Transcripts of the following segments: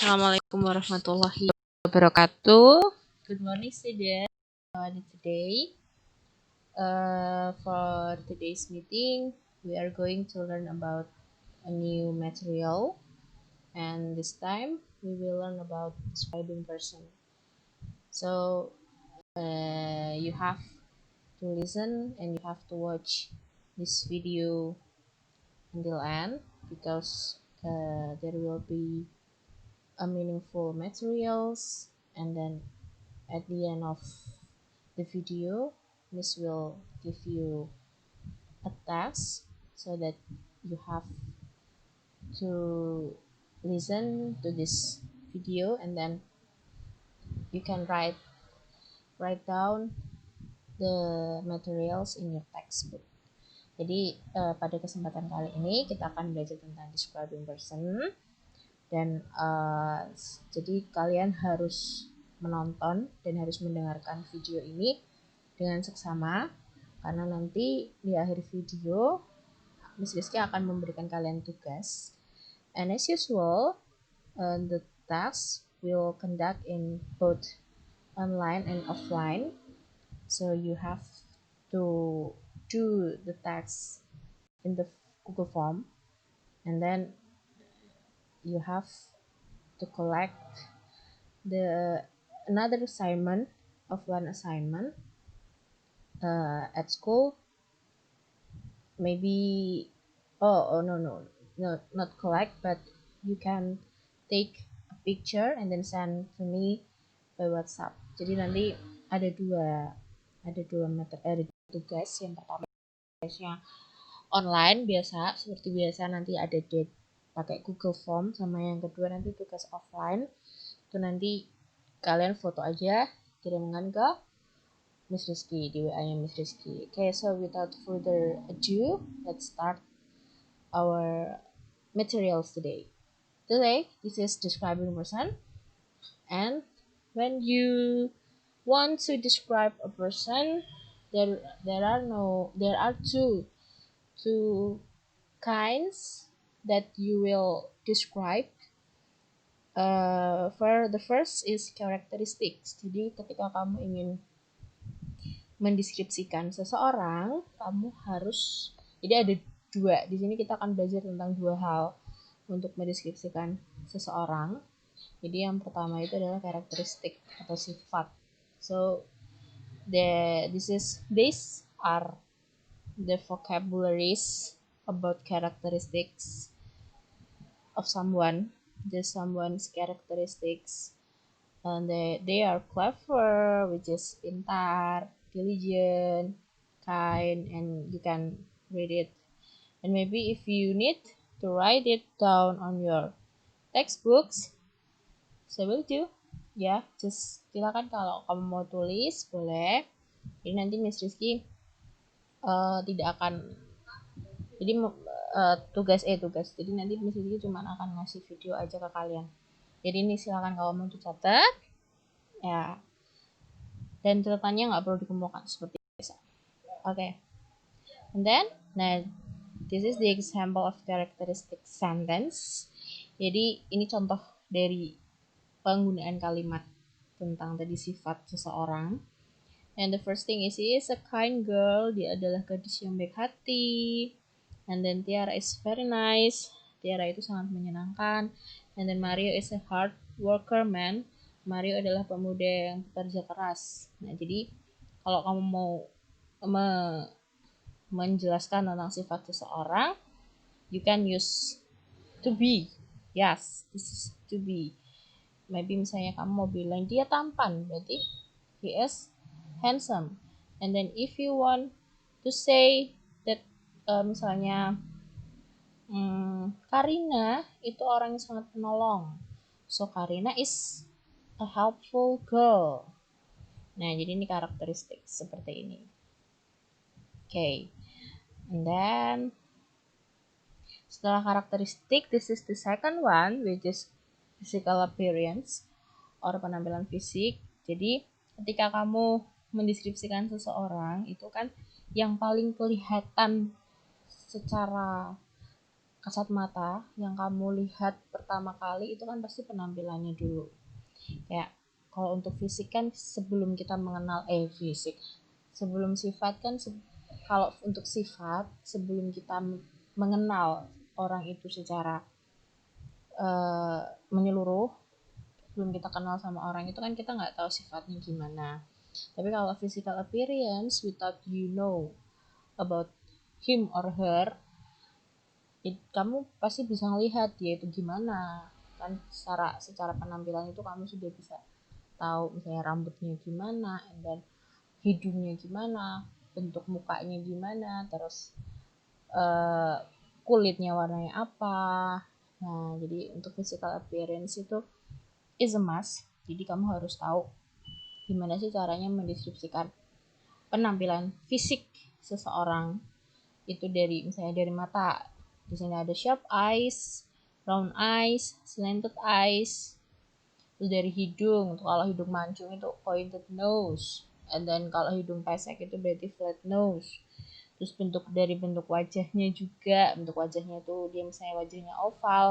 Assalamualaikum warahmatullahi wabarakatuh. Good morning, students. Today, for today's meeting, we are going to learn about a new material, and this time we will learn about describing person. So, you have to listen and you have to watch this video until end because there will be a meaningful materials, and then at the end of the video Miss will give you a task so that you have to listen to this video, and then you can write down the materials in your textbook. Jadi pada kesempatan kali ini kita akan belajar tentang describing person, dan jadi kalian harus menonton dan harus mendengarkan video ini dengan seksama, karena nanti di akhir video Miss Rizky akan memberikan kalian tugas, and as usual the task will conduct in both online and offline, so you have to do the task in the Google form, and then you have to collect another assignment of one assignment at school. Maybe no, not collect, but you can take a picture and then send to me by WhatsApp. Jadi nanti ada dua tugas. Yang pertama tugasnya online biasa, seperti biasa nanti ada date pakai Google Form, sama yang kedua nanti tugas offline. Itu nanti kalian foto aja, kirimkan ke Miss Rizky di WA-nya Miss Rizky. Okay, so without further ado, let's start our materials today. Today, this is describing person, and when you want to describe a person, there are two kinds that you will describe. For the first is characteristics. Jadi ketika kamu ingin mendeskripsikan seseorang, kamu harus, jadi ada dua. Di sini kita akan belajar tentang dua hal untuk mendeskripsikan seseorang. Jadi yang pertama itu adalah karakteristik atau sifat. So these are the vocabularies about characteristics of someone. Just someone's characteristics, and they are clever, which is pintar, diligent, kind, and you can read it. And maybe if you need to write it down on your textbooks, so will do. Ya, just silakan kalau kamu mau tulis boleh. Jadi nanti Miss Rizky tidak akan, jadi tugas. Jadi nanti Miss Rizky cuma akan ngasih video aja ke kalian. Jadi ini silakan kalau mau dicatat ya, dan catatannya nggak perlu dikumpulkan seperti biasa. Okay. And then this is the example of characteristic sentence. Jadi ini contoh dari penggunaan kalimat tentang tadi sifat seseorang. And the first thing is, he is a kind girl. Dia adalah gadis yang baik hati. And then Tiara is very nice. Tiara itu sangat menyenangkan. And then Mario is a hard worker man. Mario adalah pemuda yang bekerja keras. Nah, jadi kalau kamu mau menjelaskan tentang sifat seseorang, you can use to be. Yes, this is to be. Maybe misalnya kamu mau bilang dia tampan, berarti he is handsome. And then if you want to say that misalnya Karina itu orang yang sangat penolong, so Karina is a helpful girl. Nah, jadi ini karakteristik seperti ini. Okay. And then setelah karakteristik, this is the second one, which is physical appearance or penampilan fisik. Jadi ketika kamu mendeskripsikan seseorang, itu kan yang paling kelihatan secara kasat mata yang kamu lihat pertama kali itu kan pasti penampilannya dulu. Kayak kalau untuk fisik kan sebelum kita mengenal fisik, sebelum sifat kan kalau untuk sifat sebelum kita mengenal orang itu secara menyeluruh, belum kita kenal sama orang itu kan kita nggak tahu sifatnya gimana. Tapi kalau physical appearance, without you know about him or her, kamu pasti bisa ngelihat dia itu gimana kan, secara penampilan itu kamu sudah bisa tahu misalnya rambutnya gimana, dan hidungnya gimana, bentuk mukanya gimana, terus uh, kulitnya warnanya apa. Nah, jadi untuk physical appearance itu is a must. Jadi kamu harus tahu gimana sih caranya mendeskripsikan penampilan fisik seseorang itu, dari misalnya dari mata. Di sini ada sharp eyes, round eyes, slanted eyes. Terus dari hidung, kalau hidung mancung itu pointed nose. And then kalau hidung pesek itu berarti flat nose. Terus bentuk wajahnya juga, bentuk wajahnya itu dia misalnya wajahnya oval,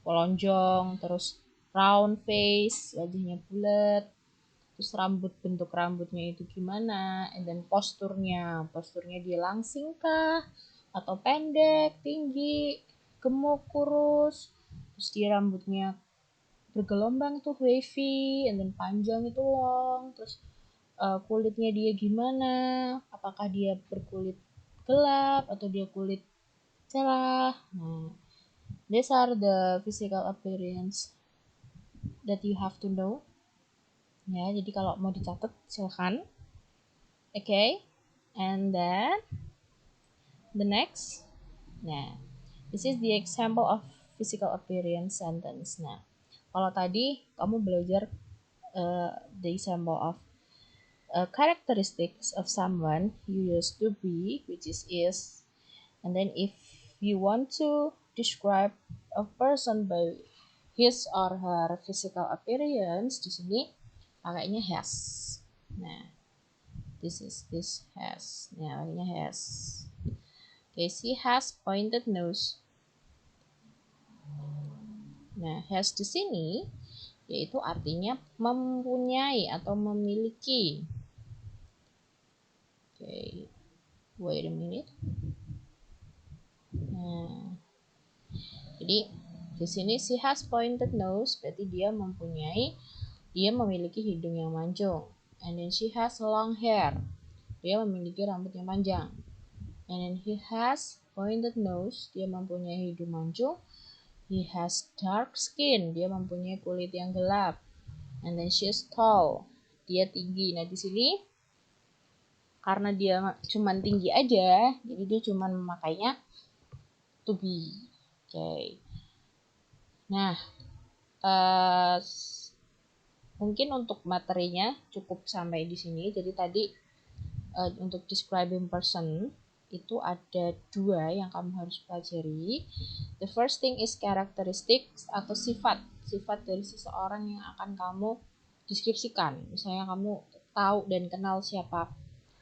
pelonjong, terus round face, wajahnya bulat. Terus bentuk rambutnya itu gimana, and then posturnya dia langsing kah atau pendek, tinggi, gemuk, kurus. Terus dia rambutnya bergelombang tuh wavy, and then panjang itu long. Terus kulitnya dia gimana, apakah dia berkulit gelap atau dia kulit cerah. Nah, these are the physical appearance that you have to know. Ya, jadi kalau mau dicatat silahkan. Okay, and then the next. Nah, this is the example of physical appearance sentence. Nah, kalau tadi kamu belajar the example of characteristics of someone, you use to be, which is, and then if you want to describe a person by his or her physical appearance, di sini pakainya has. Nah, this has. Nah, pakainya has. Okay, she has pointed nose. Nah, has di sini yaitu artinya mempunyai atau memiliki. Okay, wait a minute. Nah, jadi di sini she has pointed nose berarti dia memiliki hidung yang mancung. And then she has long hair. Dia memiliki rambut yang panjang. And then he has pointed nose, dia mempunyai hidung mancung. He has dark skin, dia mempunyai kulit yang gelap. And then she is tall, dia tinggi. Nah, di sini karena dia cuma tinggi aja, jadi dia cuma memakainya to be. Okay. Nah, mungkin untuk materinya cukup sampai di sini. Jadi tadi untuk describing person itu ada 2 yang kamu harus pelajari. The first thing is characteristics atau sifat dari seseorang yang akan kamu deskripsikan. Misalnya kamu tahu dan kenal siapa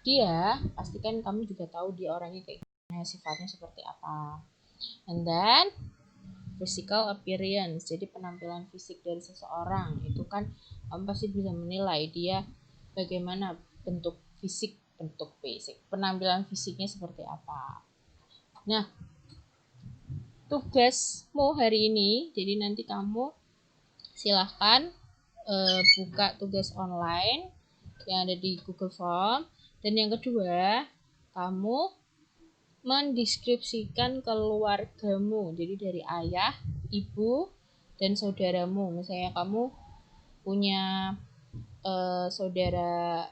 dia, pastikan kamu juga tahu dia orangnya kayak gimana, sifatnya seperti apa. And then physical appearance, jadi penampilan fisik dari seseorang itu kan kamu pasti bisa menilai dia bagaimana bentuk penampilan fisiknya seperti apa. Nah, tugasmu hari ini, jadi nanti kamu silahkan buka tugas online yang ada di Google Form. Dan yang kedua, kamu mendeskripsikan keluargamu, jadi dari ayah, ibu, dan saudaramu. Misalnya kamu punya saudaranya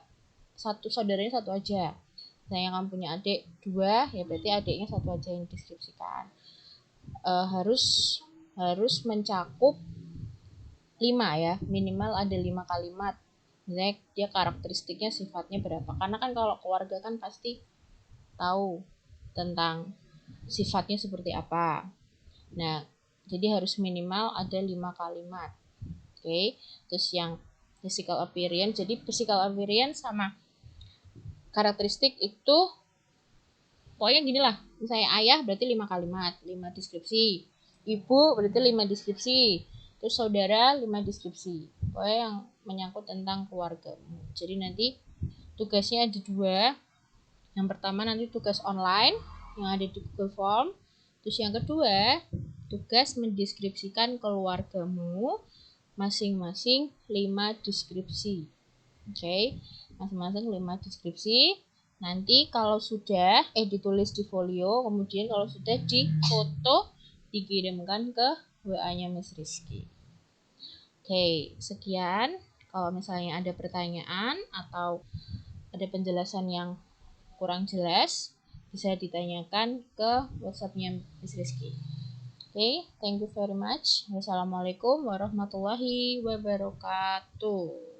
satu aja. Misalnya kamu punya adik 2, ya berarti adiknya satu aja yang deskripsikan. Harus mencakup 5 ya, minimal ada 5 kalimat. Misalnya dia karakteristiknya sifatnya berapa, karena kan kalau keluarga kan pasti tahu tentang sifatnya seperti apa. Nah, jadi harus minimal ada 5 kalimat. Oke, terus yang physical appearance, jadi physical appearance sama karakteristik itu pokoknya gini lah, misalnya ayah berarti 5 kalimat, 5 deskripsi, ibu berarti 5 deskripsi, terus saudara 5 deskripsi, pokoknya yang menyangkut tentang keluarga. Jadi nanti tugasnya ada 2. Yang pertama nanti tugas online yang ada di Google Form, terus yang kedua tugas mendeskripsikan keluargamu masing-masing 5 deskripsi. Oke, masing-masing 5 deskripsi. Nanti kalau sudah ditulis di folio, kemudian kalau sudah difoto dikirimkan ke WA-nya Miss Rizky. Oke, sekian. Kalau misalnya ada pertanyaan atau ada penjelasan yang kurang jelas, bisa ditanyakan ke WhatsApp-nya Miss Rizky. Oke, thank you very much. Wassalamualaikum warahmatullahi wabarakatuh.